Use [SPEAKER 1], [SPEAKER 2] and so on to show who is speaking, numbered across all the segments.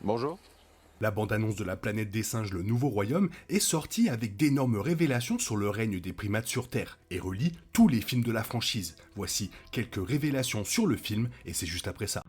[SPEAKER 1] Bonjour.
[SPEAKER 2] La bande-annonce de la planète des singes Le Nouveau Royaume est sortie avec d'énormes révélations sur le règne des primates sur Terre et relie tous les films de la franchise. Voici quelques révélations sur le film et c'est juste après ça.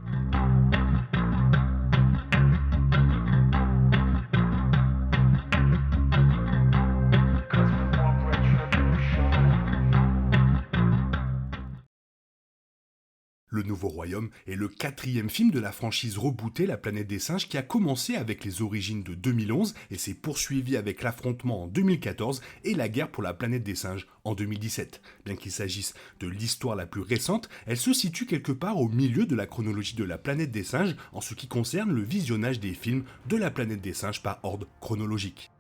[SPEAKER 2] Le Nouveau Royaume est le quatrième film de la franchise rebootée La planète des singes qui a commencé avec les origines de 2011 et s'est poursuivi avec l'affrontement en 2014 et la guerre pour la planète des singes en 2017. Bien qu'il s'agisse de l'histoire la plus récente, elle se situe quelque part au milieu de la chronologie de La planète des singes en ce qui concerne le visionnage des films de La planète des singes par ordre chronologique.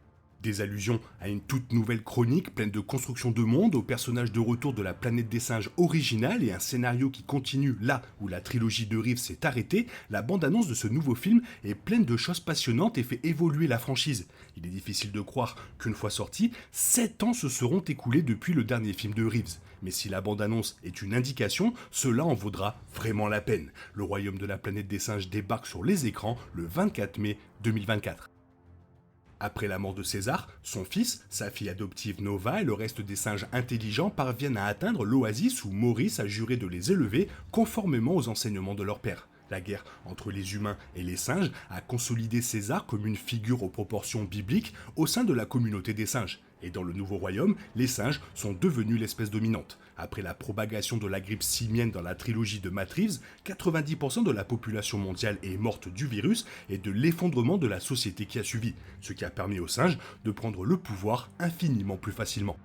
[SPEAKER 2] Des allusions à une toute nouvelle chronique pleine de construction de monde, aux personnages de retour de la planète des singes originale et un scénario qui continue là où la trilogie de Reeves s'est arrêtée, la bande-annonce de ce nouveau film est pleine de choses passionnantes et fait évoluer la franchise. Il est difficile de croire qu'une fois sorti, 7 ans se seront écoulés depuis le dernier film de Reeves. Mais si la bande-annonce est une indication, cela en vaudra vraiment la peine. Le royaume de la planète des singes débarque sur les écrans le 24 mai 2024. Après la mort de César, son fils, sa fille adoptive Nova et le reste des singes intelligents parviennent à atteindre l'oasis où Maurice a juré de les élever conformément aux enseignements de leur père. La guerre entre les humains et les singes a consolidé César comme une figure aux proportions bibliques au sein de la communauté des singes. Et dans le nouveau royaume, les singes sont devenus l'espèce dominante. Après la propagation de la grippe simienne dans la trilogie de Matt Reeves, 90% de la population mondiale est morte du virus et de l'effondrement de la société qui a suivi, ce qui a permis aux singes de prendre le pouvoir infiniment plus facilement.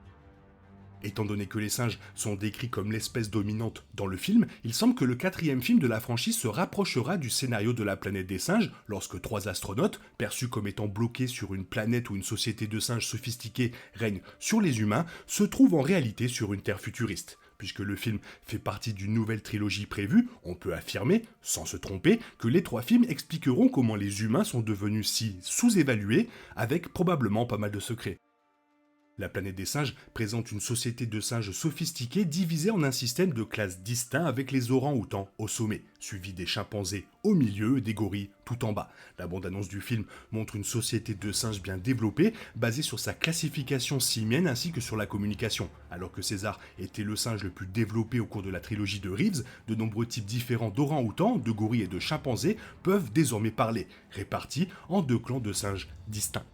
[SPEAKER 2] Étant donné que les singes sont décrits comme l'espèce dominante dans le film, il semble que le quatrième film de la franchise se rapprochera du scénario de la planète des singes lorsque 3 astronautes, perçus comme étant bloqués sur une planète où une société de singes sophistiqués règne sur les humains, se trouvent en réalité sur une Terre futuriste. Puisque le film fait partie d'une nouvelle trilogie prévue, on peut affirmer, sans se tromper, que les 3 films expliqueront comment les humains sont devenus si sous-évalués, avec probablement pas mal de secrets. La planète des singes présente une société de singes sophistiqués divisée en un système de classes distincts avec les orang-outans au sommet, suivi des chimpanzés au milieu et des gorilles tout en bas. La bande-annonce du film montre une société de singes bien développée, basée sur sa classification simienne ainsi que sur la communication. Alors que César était le singe le plus développé au cours de la trilogie de Reeves, de nombreux types différents d'orang-outans, de gorilles et de chimpanzés peuvent désormais parler, répartis en 2 clans de singes distincts.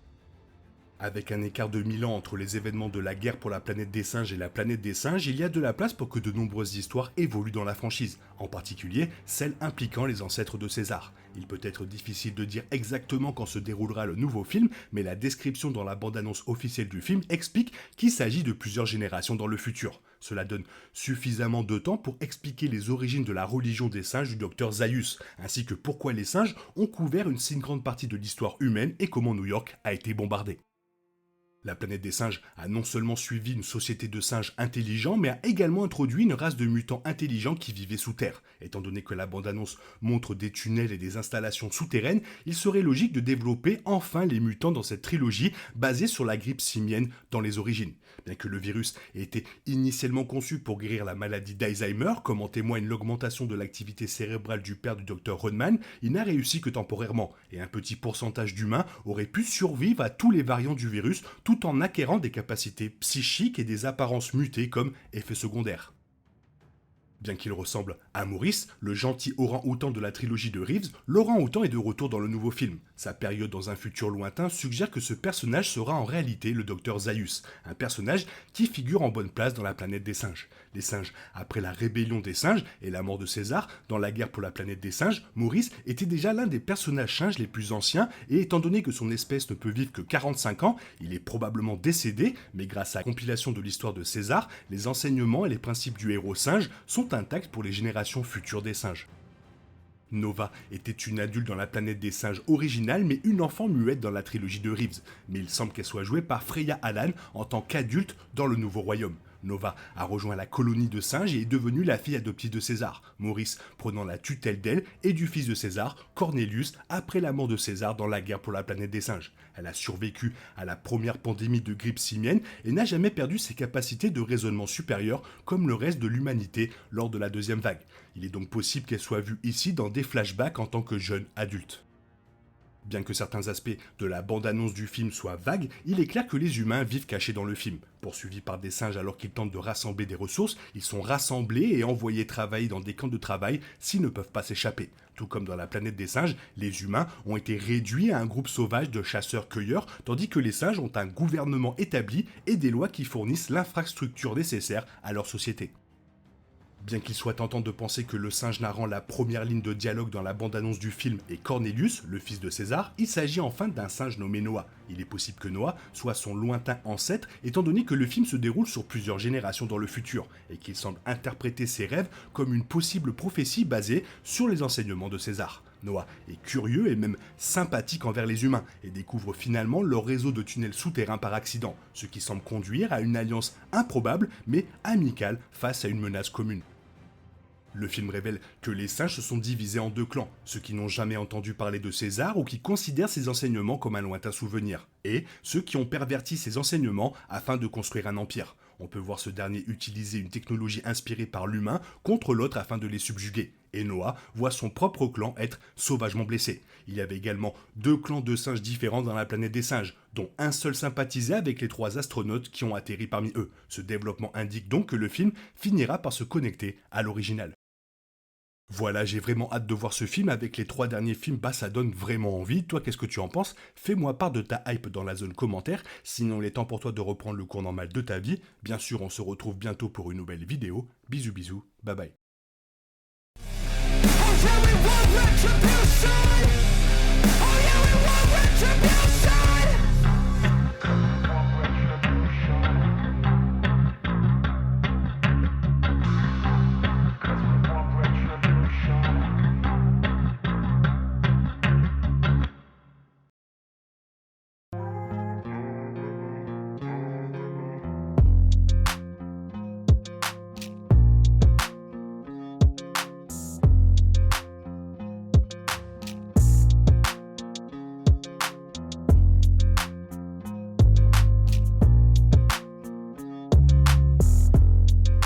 [SPEAKER 2] Avec un écart de 1000 ans entre les événements de la guerre pour la planète des singes et la planète des singes, il y a de la place pour que de nombreuses histoires évoluent dans la franchise, en particulier celles impliquant les ancêtres de César. Il peut être difficile de dire exactement quand se déroulera le nouveau film, mais la description dans la bande-annonce officielle du film explique qu'il s'agit de plusieurs générations dans le futur. Cela donne suffisamment de temps pour expliquer les origines de la religion des singes du docteur Zaius, ainsi que pourquoi les singes ont couvert une si grande partie de l'histoire humaine et comment New York a été bombardée. La planète des singes a non seulement suivi une société de singes intelligents, mais a également introduit une race de mutants intelligents qui vivaient sous terre. Étant donné que la bande-annonce montre des tunnels et des installations souterraines, il serait logique de développer enfin les mutants dans cette trilogie basée sur la grippe simienne dans les origines. Bien que le virus ait été initialement conçu pour guérir la maladie d'Alzheimer, comme en témoigne l'augmentation de l'activité cérébrale du père du docteur Rodman, il n'a réussi que temporairement, et un petit pourcentage d'humains aurait pu survivre à tous les variants du virus tout en acquérant des capacités psychiques et des apparences mutées comme effet secondaire. Bien qu'il ressemble à Maurice, le gentil orang-outan de la trilogie de Reeves, l'orang-outan est de retour dans le nouveau film. Sa période dans un futur lointain suggère que ce personnage sera en réalité le docteur Zaius, un personnage qui figure en bonne place dans la planète des singes. Les singes, après la rébellion des singes et la mort de César, dans la guerre pour la planète des singes, Maurice était déjà l'un des personnages singes les plus anciens et étant donné que son espèce ne peut vivre que 45 ans, il est probablement décédé, mais grâce à la compilation de l'histoire de César, les enseignements et les principes du héros singe sont intacts pour les générations futures des singes. Nova était une adulte dans la planète des singes originale, mais une enfant muette dans la trilogie de Reeves. Mais il semble qu'elle soit jouée par Freya Allan en tant qu'adulte dans le nouveau royaume. Nova a rejoint la colonie de singes et est devenue la fille adoptive de César, Maurice prenant la tutelle d'elle et du fils de César, Cornelius, après la mort de César dans la guerre pour la planète des singes. Elle a survécu à la première pandémie de grippe simienne et n'a jamais perdu ses capacités de raisonnement supérieures comme le reste de l'humanité lors de la deuxième vague. Il est donc possible qu'elle soit vue ici dans des flashbacks en tant que jeune adulte. Bien que certains aspects de la bande-annonce du film soient vagues, il est clair que les humains vivent cachés dans le film. Poursuivis par des singes alors qu'ils tentent de rassembler des ressources, ils sont rassemblés et envoyés travailler dans des camps de travail s'ils ne peuvent pas s'échapper. Tout comme dans la planète des singes, les humains ont été réduits à un groupe sauvage de chasseurs-cueilleurs, tandis que les singes ont un gouvernement établi et des lois qui fournissent l'infrastructure nécessaire à leur société. Bien qu'il soit tentant de penser que le singe narrant la première ligne de dialogue dans la bande-annonce du film est Cornelius, le fils de César, il s'agit enfin d'un singe nommé Noah. Il est possible que Noah soit son lointain ancêtre, étant donné que le film se déroule sur plusieurs générations dans le futur, et qu'il semble interpréter ses rêves comme une possible prophétie basée sur les enseignements de César. Noah est curieux et même sympathique envers les humains, et découvre finalement leur réseau de tunnels souterrains par accident, ce qui semble conduire à une alliance improbable mais amicale face à une menace commune. Le film révèle que les singes se sont divisés en deux clans, ceux qui n'ont jamais entendu parler de César ou qui considèrent ses enseignements comme un lointain souvenir, et ceux qui ont perverti ses enseignements afin de construire un empire. On peut voir ce dernier utiliser une technologie inspirée par l'humain contre l'autre afin de les subjuguer. Et Noah voit son propre clan être sauvagement blessé. Il y avait également deux clans de singes différents dans la planète des singes, dont un seul sympathisait avec les trois astronautes qui ont atterri parmi eux. Ce développement indique donc que le film finira par se connecter à l'original. Voilà, j'ai vraiment hâte de voir ce film. Avec les 3 derniers films, ça donne vraiment envie. Toi, qu'est-ce que tu en penses? Fais-moi part de ta hype dans la zone commentaire. Sinon, il est temps pour toi de reprendre le cours normal de ta vie. Bien sûr, on se retrouve bientôt pour une nouvelle vidéo. Bisous bisous, bye bye.